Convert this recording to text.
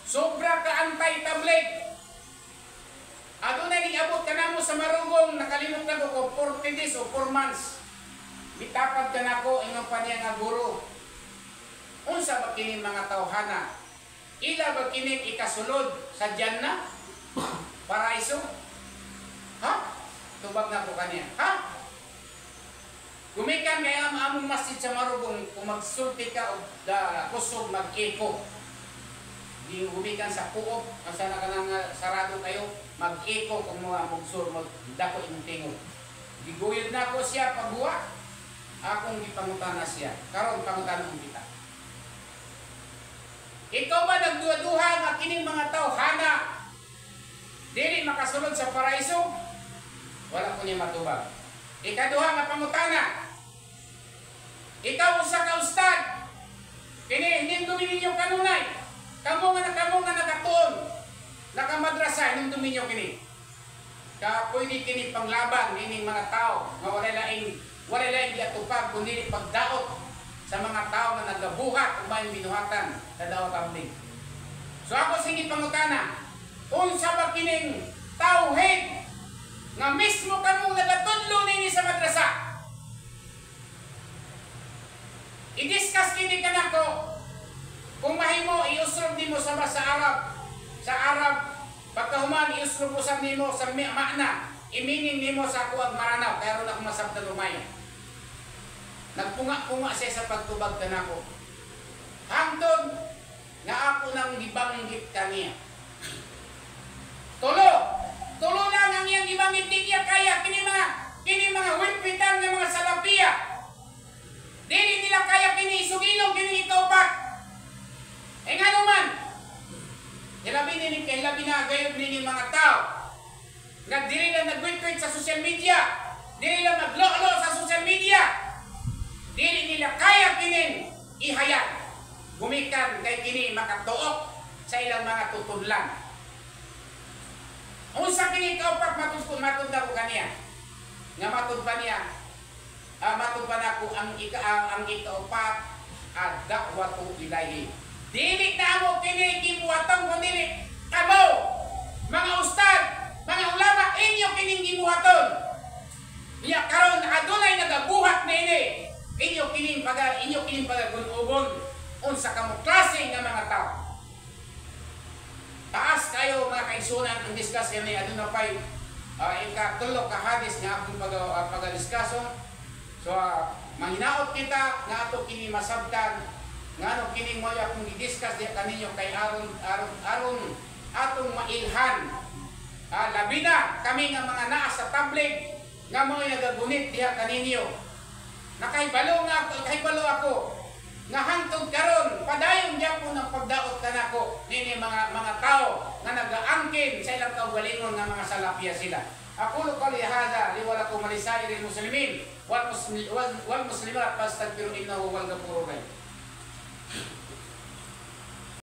Sobra ka antay-tablet. Adunay niabot ka na mo sa marugong, nakalimutan ko kung 40 days o 4 months. Bitapad ka na ko, ingon pa niya nga guro. Unsa ba kini mga tawhana? Ila ba kini ikasulod sa Jannah? Paraiso? Ha? Tubag na ko kaniya. Ha? Gumikan kaya among masjid sa marugong, kung magsulti ka o kusog mag-eko. Di gumikan sa puot, asa na ka nang sarado kayo, mag-eko kung mga mugsur, magdako yung tingog. Giguyod na ko siya pagbuwa, akong gipangutana siya. Karon pangutana kong kita. Ikaw ba nagduha-duha nga kining mga tawhana dili makasulod sa paraiso? Wala ko niya matubag. Ikaduha nga pangutana. Ikaw usa ka ustad. Kini hindumi ninyo kanunay. Kamo nga nakatuon. Nakamadrasa hindumi ninyo kini. Ka pwede kini panglaban nining mga tao nga wala laing giatupag kundi pagdaot sa mga tao nga nagabuhat ug may binuhatan sa daot ambing. So ako sige pangutana. Unsa ba kining tauhid nga mismo kamong nagatudlo nini sa madrasa? I-discuss kini kanako. Kung mahimo iusrob nimo sa Arab. Sa Arab pagkahuman iusrob usab nimo sa makna. Iminin nimo sa ako ang maranaw kaya ron ako masabtan umay. Nagpunga-punga siya sa pagtubag kanako. Hangtod nga ako nang gibanggit kaniya. Tulo lang ang iyang ibangit di niya kaya kini mga witpitan ng mga salapiya. Dili nila kaya kini isugilong kini ikaupat. E nga naman, labi na gayod nini mga tao. Dili lang nag-witpit sa social media. Dili lang naglolo sa social media. Dili nila kaya kini ihayag. Gumikan kay kini makatuok sa ilang mga tutudlan. Unsa kini kaupat matud na ko kaniya. Nga matud pa niya. Matud pa nako ang ikaupat at dakwatu ilahi. Dili na mo kini gibuhaton kundi kamo mga ustad, mga ulama inyo kining gibuhaton. Niya karon adunay nagabuhat nini. Inyo kining pagagun-ugon unsa kamo klase nga mga tao. Taas kayo mga kaigsunan ang discuss yan ni aduna pay ikatulo ka hadis nga akong pag-discussion. So manghinaot kita nga ato kini masabtan nga ano kini mo akong i-discuss diha kaninyo kay aron atong mailhan. Labi na kami nga mga naa sa tablet nga mo nagagunit diha kaninyo. Nakaibalo ako nga hangtod karon padayon gyapon ang pagdaot kanako nini mga tao nga nagaangkin sa ilang kaugalingon nga mga salafia sila. Aqulu qali hadha li wa lakum lisairil muslimin wal muslimat fastaghfiru innahu huwal ghafurur rahim.